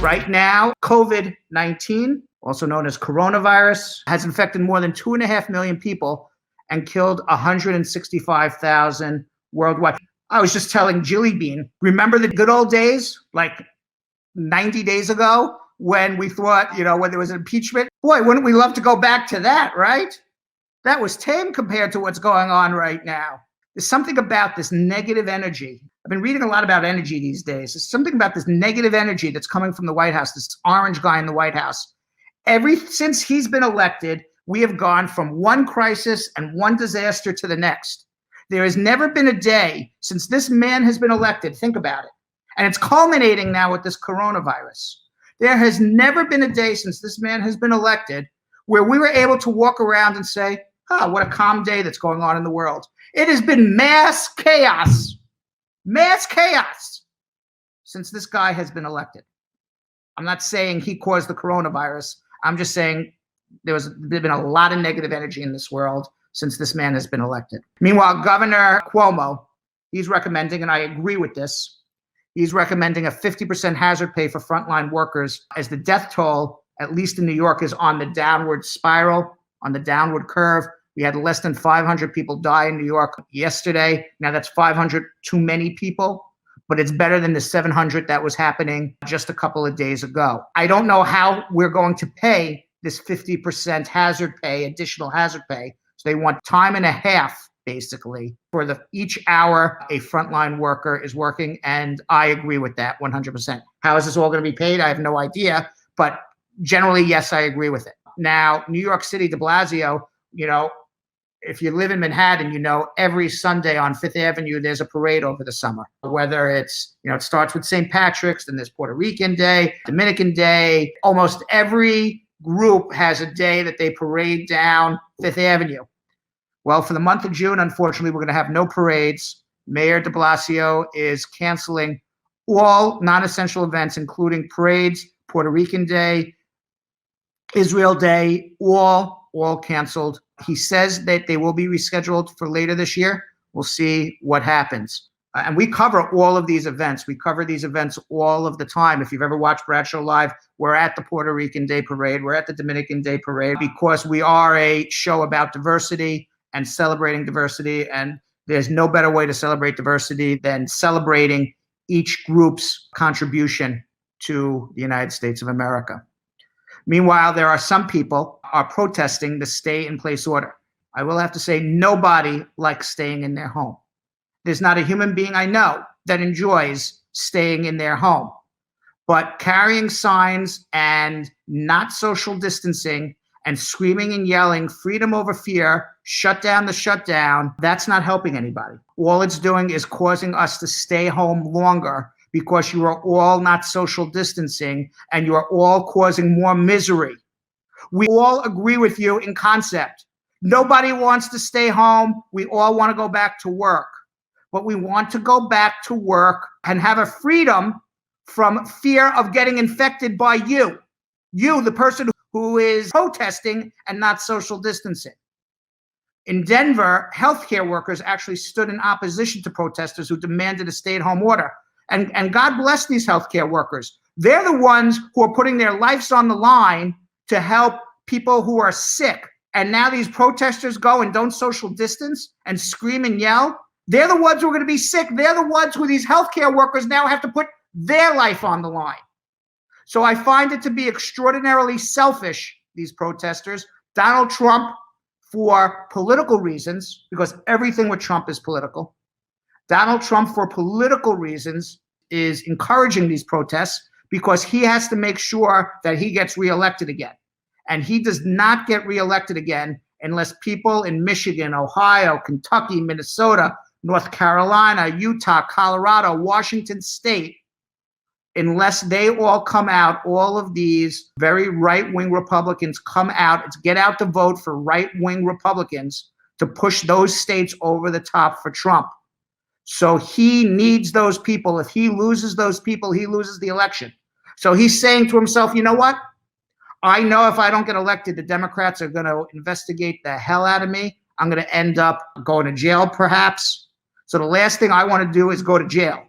Right now, COVID-19, also known as coronavirus, has infected more than 2.5 million people and killed 165,000 worldwide. I was just telling Jilly Bean, remember the good old days, like 90 days ago, when we thought, when there was impeachment? Boy, wouldn't we love to go back to that, right? That was tame compared to what's going on right now. There's something about this negative energy. I've been reading a lot about energy these days. There's something about this negative energy that's coming from the White House, this orange guy in the White House. Since he's been elected, we have gone from one crisis and one disaster to the next. There has never been a day since this man has been elected. Think about it. And it's culminating now with this coronavirus. There has never been a day since this man has been elected where we were able to walk around and say, what a calm day that's going on in the world. It has been mass chaos since this guy has been elected. I'm not saying he caused the coronavirus. I'm just saying there's been a lot of negative energy in this world since this man has been elected. Meanwhile, Governor Cuomo, he's recommending, and I agree with this, he's recommending a 50% hazard pay for frontline workers as the death toll, at least in New York, is on the downward spiral, on the downward curve. We had less than 500 people die in New York yesterday. Now that's 500 too many people, but it's better than the 700 that was happening just a couple of days ago. I don't know how we're going to pay this 50% hazard pay, additional hazard pay. So they want time and a half, basically, for each hour a frontline worker is working. And I agree with that 100%. How is this all going to be paid? I have no idea. But generally, yes, I agree with it. Now, New York City, de Blasio, if you live in Manhattan, every Sunday on Fifth Avenue, there's a parade over the summer. Whether it's, it starts with St. Patrick's, then there's Puerto Rican Day, Dominican Day. Almost every group has a day that they parade down Fifth Avenue. Well, for the month of June, unfortunately, we're going to have no parades. Mayor de Blasio is canceling all non-essential events, including parades, Puerto Rican Day, Israel Day, all canceled. He says that they will be rescheduled for later this year. We'll see what happens. And we cover all of these events. We cover these events all of the time. If you've ever watched Bradshaw Live, we're at the Puerto Rican Day Parade. We're at the Dominican Day Parade because we are a show about diversity and celebrating diversity. And there's no better way to celebrate diversity than celebrating each group's contribution to the United States of America. Meanwhile, there are some people are protesting the stay-in-place order. I will have to say nobody likes staying in their home. There's not a human being I know that enjoys staying in their home. But carrying signs and not social distancing and screaming and yelling, freedom over fear, shut down the shutdown, that's not helping anybody. All it's doing is causing us to stay home longer because you are all not social distancing and you are all causing more misery. We all agree with you in concept. Nobody wants to stay home. We all want to go back to work. But we want to go back to work and have a freedom from fear of getting infected by you. You, the person who is protesting and not social distancing. In Denver, healthcare workers actually stood in opposition to protesters who demanded a stay-at-home order. And God bless these healthcare workers. They're the ones who are putting their lives on the line to help people who are sick. And now these protesters go and don't social distance and scream and yell. They're the ones who are going to be sick. They're the ones who these healthcare workers now have to put their life on the line. So I find it to be extraordinarily selfish, these protesters. Donald Trump, for political reasons, because everything with Trump is political. Donald Trump, for political reasons, is encouraging these protests because he has to make sure that he gets reelected again. And he does not get reelected again unless people in Michigan, Ohio, Kentucky, Minnesota, North Carolina, Utah, Colorado, Washington State, unless they all come out, all of these very right-wing Republicans come out, get out to vote for right-wing Republicans to push those states over the top for Trump. So he needs those people. If he loses those people, he loses the election. So he's saying to himself, you know what? I know if I don't get elected, the Democrats are going to investigate the hell out of me. I'm going to end up going to jail, perhaps. So the last thing I want to do is go to jail.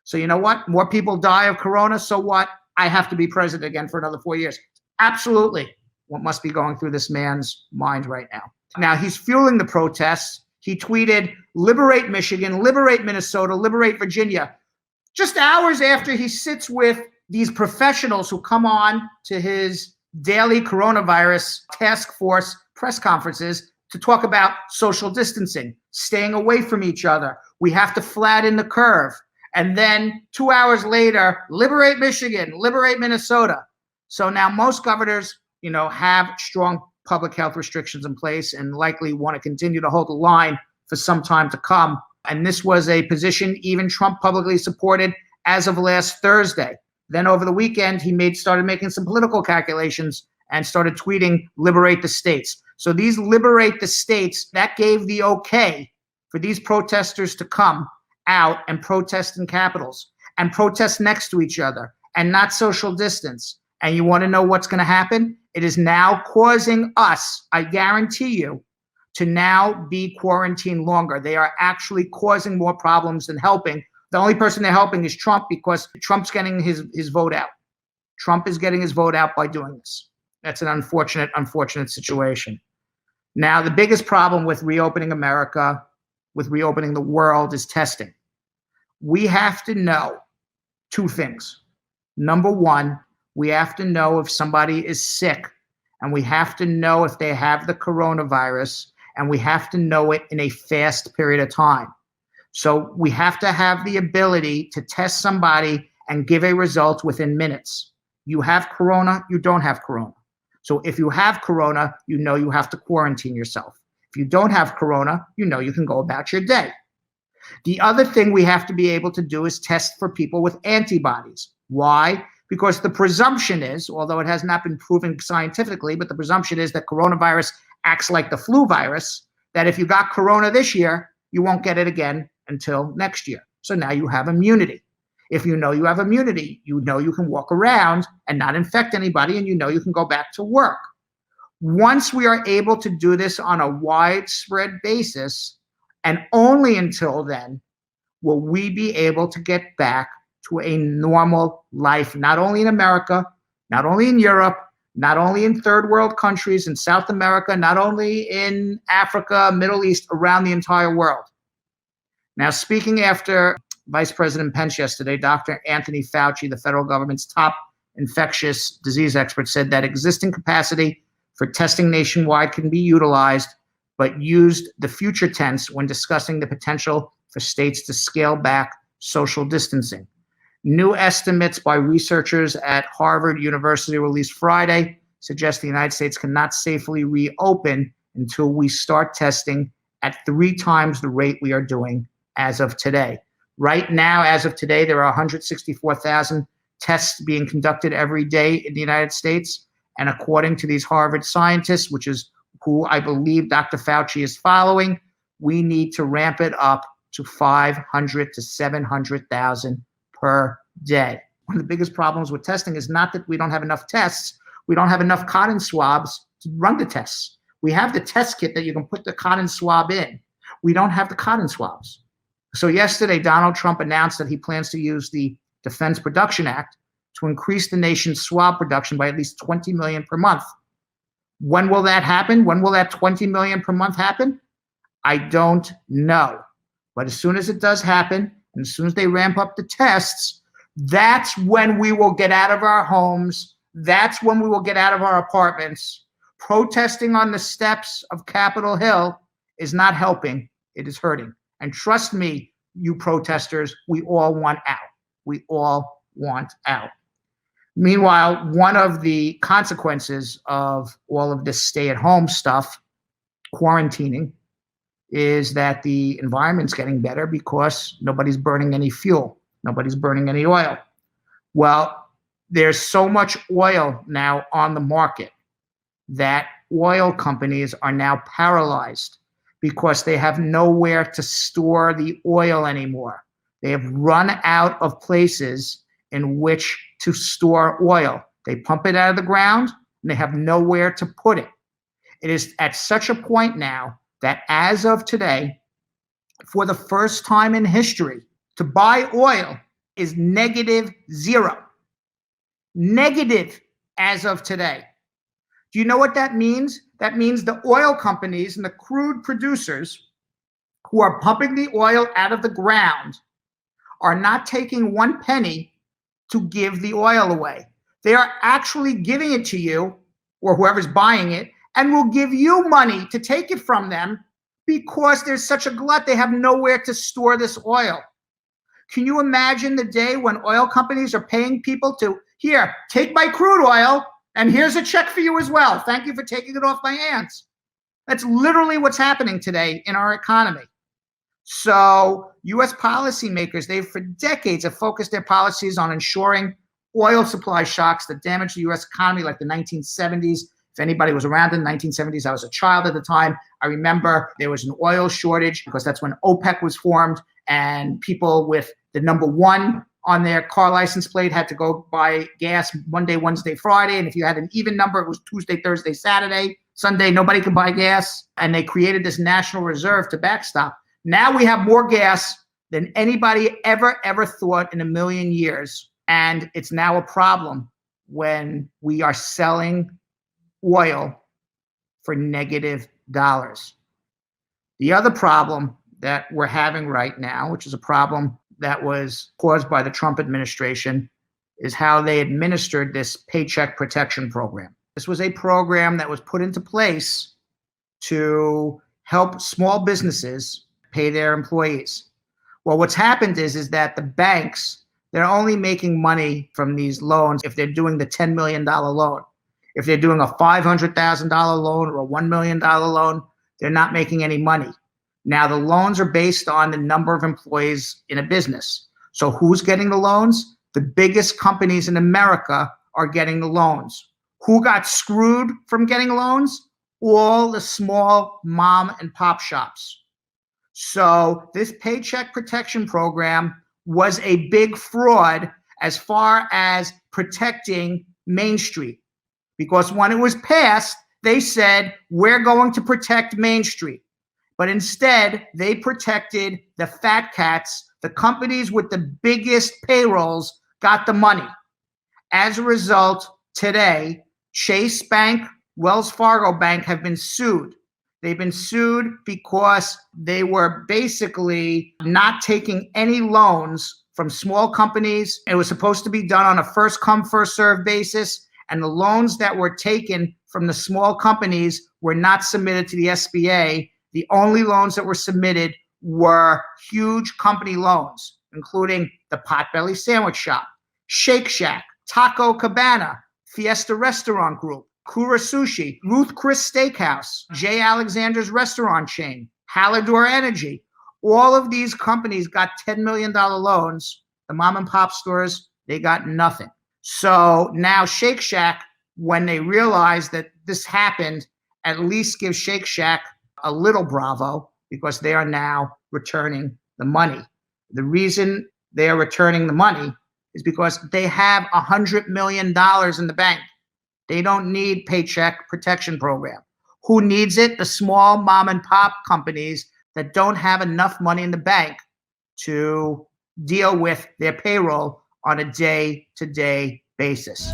So you know what? More people die of corona. So what? I have to be president again for another 4 years. Absolutely what must be going through this man's mind right now. Now, he's fueling the protests. He tweeted, "Liberate Michigan, liberate Minnesota, liberate Virginia," just hours after he sits with these professionals who come on to his daily coronavirus task force press conferences to talk about social distancing, staying away from each other. We have to flatten the curve. And then 2 hours later, liberate Michigan, liberate Minnesota. So now most governors, have strong public health restrictions in place and likely want to continue to hold the line for some time to come. And this was a position even Trump publicly supported as of last Thursday. Then over the weekend, he started making some political calculations and started tweeting, "Liberate the states." So these liberate the states, that gave the okay for these protesters to come out and protest in capitals and protest next to each other and not social distance. And you want to know what's going to happen? It is now causing us, I guarantee you, to now be quarantined longer. They are actually causing more problems than helping. The only person they're helping is Trump, because Trump's getting his vote out. Trump is getting his vote out by doing this. That's an unfortunate situation. Now, the biggest problem with reopening America, with reopening the world, is testing. We have to know two things. Number one, we have to know if somebody is sick, and we have to know if they have the coronavirus, and we have to know it in a fast period of time. So we have to have the ability to test somebody and give a result within minutes. You have corona, you don't have corona. So if you have corona, you have to quarantine yourself. If you don't have corona, you can go about your day. The other thing we have to be able to do is test for people with antibodies. Why? Because the presumption is, although it has not been proven scientifically, but the presumption is that coronavirus acts like the flu virus, that if you got corona this year, you won't get it again until next year. So now you have immunity. If you know you have immunity, you can walk around and not infect anybody, and you can go back to work. Once we are able to do this on a widespread basis, and only until then, will we be able to get back to a normal life, not only in America, not only in Europe, not only in third world countries, in South America, not only in Africa, Middle East, around the entire world. Now, speaking after Vice President Pence yesterday, Dr. Anthony Fauci, the federal government's top infectious disease expert, said that existing capacity for testing nationwide can be utilized, but used the future tense when discussing the potential for states to scale back social distancing. New estimates by researchers at Harvard University released Friday suggest the United States cannot safely reopen until we start testing at 3 times the rate we are doing as of today. Right now, as of today, there are 164,000 tests being conducted every day in the United States. And according to these Harvard scientists, which is who I believe Dr. Fauci is following, we need to ramp it up to 500 to 700,000 per day. One of the biggest problems with testing is not that we don't have enough tests. We don't have enough cotton swabs to run the tests. We have the test kit that you can put the cotton swab in. We don't have the cotton swabs. So yesterday, Donald Trump announced that he plans to use the Defense Production Act to increase the nation's swab production by at least 20 million per month. When will that happen? When will that 20 million per month happen? I don't know. But as soon as it does happen, and as soon as they ramp up the tests, that's when we will get out of our homes. That's when we will get out of our apartments. Protesting on the steps of Capitol Hill is not helping. It is hurting. And trust me, you protesters, we all want out. We all want out. Meanwhile, one of the consequences of all of this stay-at-home stuff, quarantining, is that the environment's getting better because nobody's burning any fuel. Nobody's burning any oil. Well, there's so much oil now on the market that oil companies are now paralyzed because they have nowhere to store the oil anymore. They have run out of places in which to store oil. They pump it out of the ground and they have nowhere to put it. It is at such a point now that as of today, for the first time in history, to buy oil is -0. Negative as of today. Do you know what that means? That means the oil companies and the crude producers who are pumping the oil out of the ground are not taking 1 penny to give the oil away. They are actually giving it to you, or whoever's buying it, and will give you money to take it from them because there's such a glut, they have nowhere to store this oil. Can you imagine the day when oil companies are paying people to, here, take my crude oil, and here's a check for you as well. Thank you for taking it off my hands. That's literally what's happening today in our economy. So U.S. policymakers, they've for decades have focused their policies on ensuring oil supply shocks that damage the U.S. economy, like the 1970s. If anybody was around in the 1970s, I was a child at the time. I remember there was an oil shortage because that's when OPEC was formed, and people with the number 1 on their car license plate had to go buy gas Monday, Wednesday, Friday. And if you had an even number, it was Tuesday, Thursday, Saturday. Sunday, nobody could buy gas. And they created this national reserve to backstop. Now we have more gas than anybody ever thought in a million years. And it's now a problem when we are selling oil for negative dollars. The other problem that we're having right now, which is a problem that was caused by the Trump administration, is how they administered this Paycheck Protection Program. This was a program that was put into place to help small businesses pay their employees. Well, what's happened is that the banks, they're only making money from these loans if they're doing the $10 million loan. If they're doing a $500,000 loan or a $1 million loan, they're not making any money. Now, the loans are based on the number of employees in a business. So who's getting the loans? The biggest companies in America are getting the loans. Who got screwed from getting loans? All the small mom and pop shops. So this Paycheck Protection Program was a big fraud as far as protecting Main Street. Because when it was passed, they said, we're going to protect Main Street. But instead, they protected the fat cats. The companies with the biggest payrolls got the money. As a result, today, Chase Bank, Wells Fargo Bank have been sued. They've been sued because they were basically not taking any loans from small companies. It was supposed to be done on a first come, first served basis. And the loans that were taken from the small companies were not submitted to the SBA. The only loans that were submitted were huge company loans, including the Potbelly Sandwich Shop, Shake Shack, Taco Cabana, Fiesta Restaurant Group, Kura Sushi, Ruth Chris Steakhouse, J. Alexander's Restaurant Chain, Hallador Energy. All of these companies got $10 million loans. The mom and pop stores, they got nothing. So now Shake Shack, when they realize that this happened, at least give Shake Shack a little bravo, because they are now returning the money. The reason they are returning the money is because they have $100 million in the bank. They don't need Paycheck Protection Program. Who needs it? The small mom and pop companies that don't have enough money in the bank to deal with their payroll on a day-to-day basis.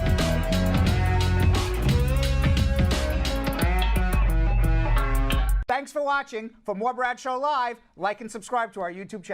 Thanks for watching. For more Bradshaw Live, like and subscribe to our YouTube channel.